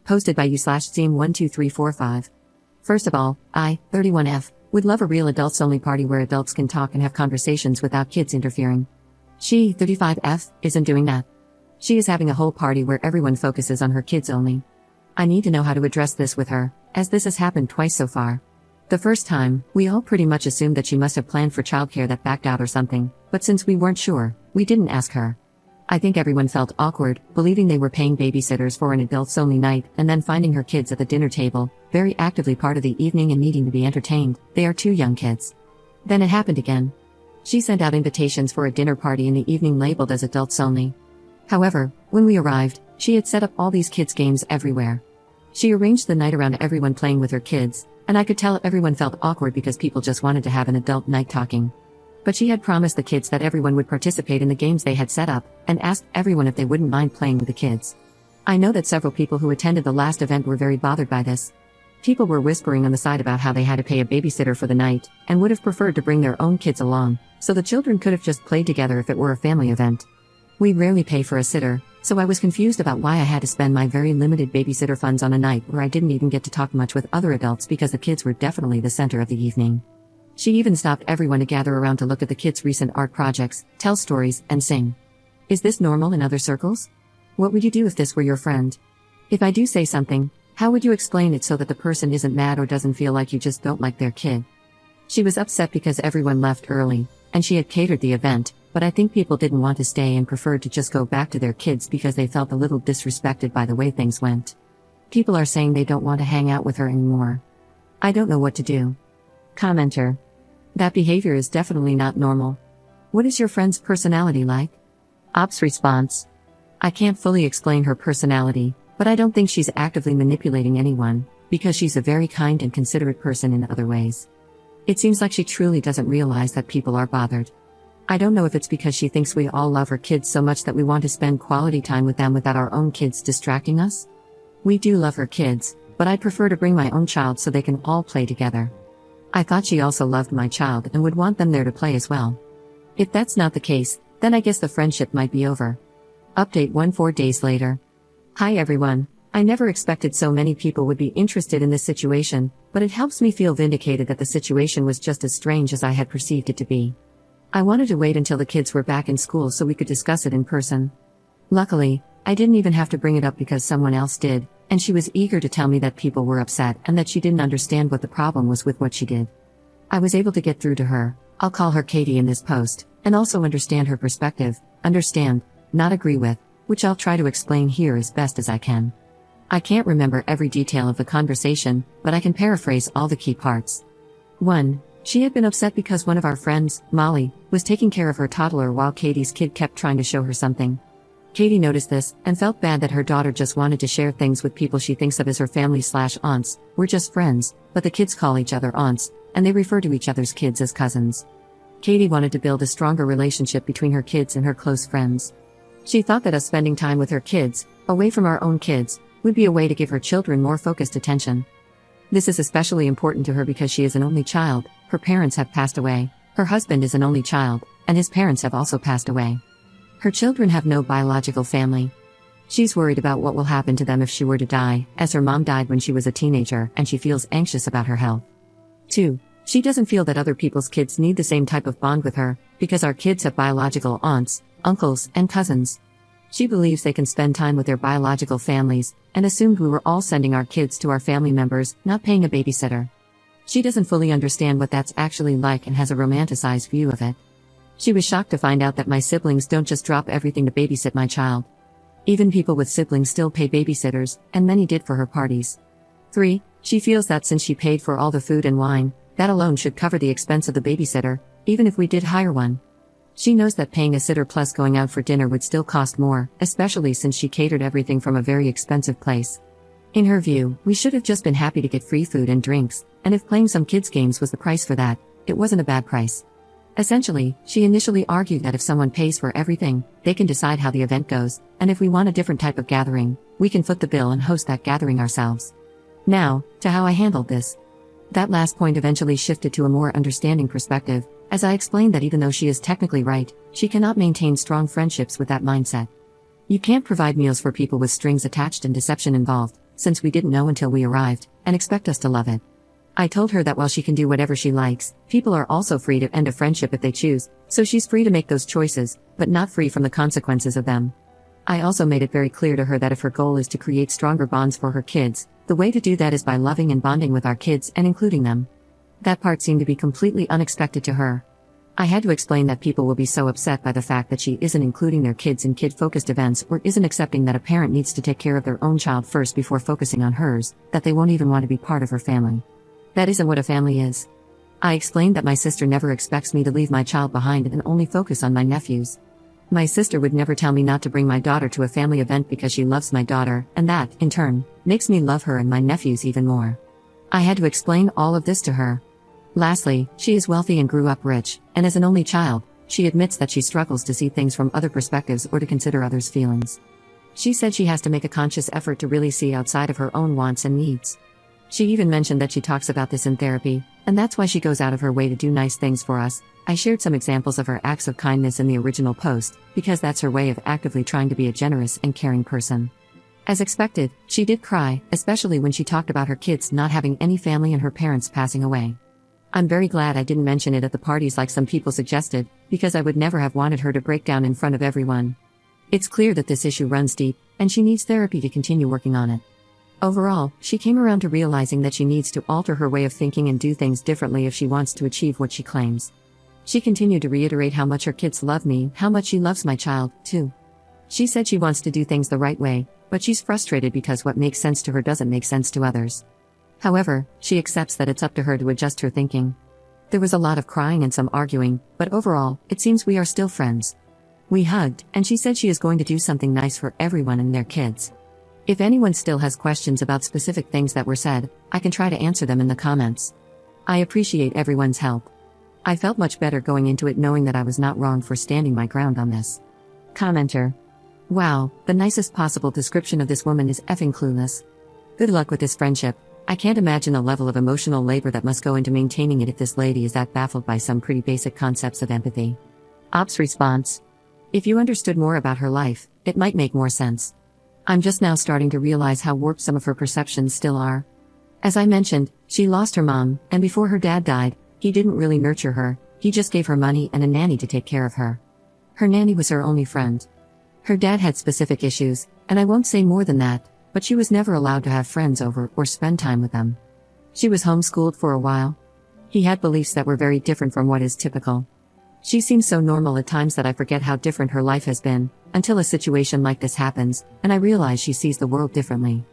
Posted by you/Zeem12345. First of all, I, 31F, would love a real adults-only party where adults can talk and have conversations without kids interfering. She, 35F, isn't doing that. She is having a whole party where everyone focuses on her kids only. I need to know how to address this with her, as this has happened twice so far. The first time, we all pretty much assumed that she must have planned for childcare that backed out or something, but since we weren't sure, we didn't ask her. I think everyone felt awkward, believing they were paying babysitters for an adults-only night, and then finding her kids at the dinner table, very actively part of the evening and needing to be entertained. They are 2 young kids. Then it happened again. She sent out invitations for a dinner party in the evening labeled as adults only. However, when we arrived, she had set up all these kids' games everywhere. She arranged the night around everyone playing with her kids, and I could tell everyone felt awkward because people just wanted to have an adult night talking. But she had promised the kids that everyone would participate in the games they had set up, and asked everyone if they wouldn't mind playing with the kids. I know that several people who attended the last event were very bothered by this. People were whispering on the side about how they had to pay a babysitter for the night, and would have preferred to bring their own kids along, so the children could have just played together if it were a family event. We rarely pay for a sitter, so I was confused about why I had to spend my very limited babysitter funds on a night where I didn't even get to talk much with other adults because the kids were definitely the center of the evening. She even stopped everyone to gather around to look at the kids' recent art projects, tell stories, and sing. Is this normal in other circles? What would you do if this were your friend? If I do say something, how would you explain it so that the person isn't mad or doesn't feel like you just don't like their kid? She was upset because everyone left early, and she had catered the event, but I think people didn't want to stay and preferred to just go back to their kids because they felt a little disrespected by the way things went. People are saying they don't want to hang out with her anymore. I don't know what to do. Commenter. That behavior is definitely not normal. What is your friend's personality like? Ops response. I can't fully explain her personality, but I don't think she's actively manipulating anyone, because she's a very kind and considerate person in other ways. It seems like she truly doesn't realize that people are bothered. I don't know if it's because she thinks we all love her kids so much that we want to spend quality time with them without our own kids distracting us. We do love her kids, but I'd prefer to bring my own child so they can all play together. I thought she also loved my child and would want them there to play as well. If that's not the case, then I guess the friendship might be over. Update 4 days later. Hi everyone, I never expected so many people would be interested in this situation, but it helps me feel vindicated that the situation was just as strange as I had perceived it to be. I wanted to wait until the kids were back in school so we could discuss it in person. Luckily, I didn't even have to bring it up because someone else did, and she was eager to tell me that people were upset and that she didn't understand what the problem was with what she did. I was able to get through to her, I'll call her Katie in this post, and also understand her perspective, understand, not agree with, which I'll try to explain here as best as I can. I can't remember every detail of the conversation, but I can paraphrase all the key parts. 1. She had been upset because one of our friends, Molly, was taking care of her toddler while Katie's kid kept trying to show her something. Katie noticed this, and felt bad that her daughter just wanted to share things with people she thinks of as her family/aunts. We're just friends, but the kids call each other aunts, and they refer to each other's kids as cousins. Katie wanted to build a stronger relationship between her kids and her close friends. She thought that us spending time with her kids, away from our own kids, would be a way to give her children more focused attention. This is especially important to her because she is an only child, her parents have passed away, her husband is an only child, and his parents have also passed away. Her children have no biological family. She's worried about what will happen to them if she were to die, as her mom died when she was a teenager, and she feels anxious about her health. 2. She doesn't feel that other people's kids need the same type of bond with her, because our kids have biological aunts, uncles, and cousins. She believes they can spend time with their biological families, and assumed we were all sending our kids to our family members, not paying a babysitter. She doesn't fully understand what that's actually like and has a romanticized view of it. She was shocked to find out that my siblings don't just drop everything to babysit my child. Even people with siblings still pay babysitters, and many did for her parties. 3. She feels that since she paid for all the food and wine, that alone should cover the expense of the babysitter, even if we did hire one. She knows that paying a sitter plus going out for dinner would still cost more, especially since she catered everything from a very expensive place. In her view, we should have just been happy to get free food and drinks, and if playing some kids' games was the price for that, it wasn't a bad price. Essentially, she initially argued that if someone pays for everything, they can decide how the event goes, and if we want a different type of gathering, we can foot the bill and host that gathering ourselves. Now, to how I handled this. That last point eventually shifted to a more understanding perspective, as I explained that even though she is technically right, she cannot maintain strong friendships with that mindset. You can't provide meals for people with strings attached and deception involved, since we didn't know until we arrived, and expect us to love it. I told her that while she can do whatever she likes, people are also free to end a friendship if they choose, so she's free to make those choices, but not free from the consequences of them. I also made it very clear to her that if her goal is to create stronger bonds for her kids, the way to do that is by loving and bonding with our kids and including them. That part seemed to be completely unexpected to her. I had to explain that people will be so upset by the fact that she isn't including their kids in kid-focused events or isn't accepting that a parent needs to take care of their own child first before focusing on hers, that they won't even want to be part of her family. That isn't what a family is. I explained that my sister never expects me to leave my child behind and only focus on my nephews. My sister would never tell me not to bring my daughter to a family event because she loves my daughter, and that, in turn, makes me love her and my nephews even more. I had to explain all of this to her. Lastly, she is wealthy and grew up rich, and as an only child, she admits that she struggles to see things from other perspectives or to consider others' feelings. She said she has to make a conscious effort to really see outside of her own wants and needs. She even mentioned that she talks about this in therapy, and that's why she goes out of her way to do nice things for us. I shared some examples of her acts of kindness in the original post, because that's her way of actively trying to be a generous and caring person. As expected, she did cry, especially when she talked about her kids not having any family and her parents passing away. I'm very glad I didn't mention it at the parties like some people suggested, because I would never have wanted her to break down in front of everyone. It's clear that this issue runs deep, and she needs therapy to continue working on it. Overall, she came around to realizing that she needs to alter her way of thinking and do things differently if she wants to achieve what she claims. She continued to reiterate how much her kids love me, how much she loves my child, too. She said she wants to do things the right way, but she's frustrated because what makes sense to her doesn't make sense to others. However, she accepts that it's up to her to adjust her thinking. There was a lot of crying and some arguing, but overall, it seems we are still friends. We hugged, and she said she is going to do something nice for everyone and their kids. If anyone still has questions about specific things that were said, I can try to answer them in the comments. I appreciate everyone's help. I felt much better going into it knowing that I was not wrong for standing my ground on this. Commenter. Wow, the nicest possible description of this woman is effing clueless. Good luck with this friendship. I can't imagine the level of emotional labor that must go into maintaining it if this lady is that baffled by some pretty basic concepts of empathy. Ops response. If you understood more about her life, it might make more sense. I'm just now starting to realize how warped some of her perceptions still are. As I mentioned, she lost her mom, and before her dad died, he didn't really nurture her, he just gave her money and a nanny to take care of her. Her nanny was her only friend. Her dad had specific issues, and I won't say more than that, but she was never allowed to have friends over or spend time with them. She was homeschooled for a while. He had beliefs that were very different from what is typical. She seems so normal at times that I forget how different her life has been, until a situation like this happens, and I realize she sees the world differently.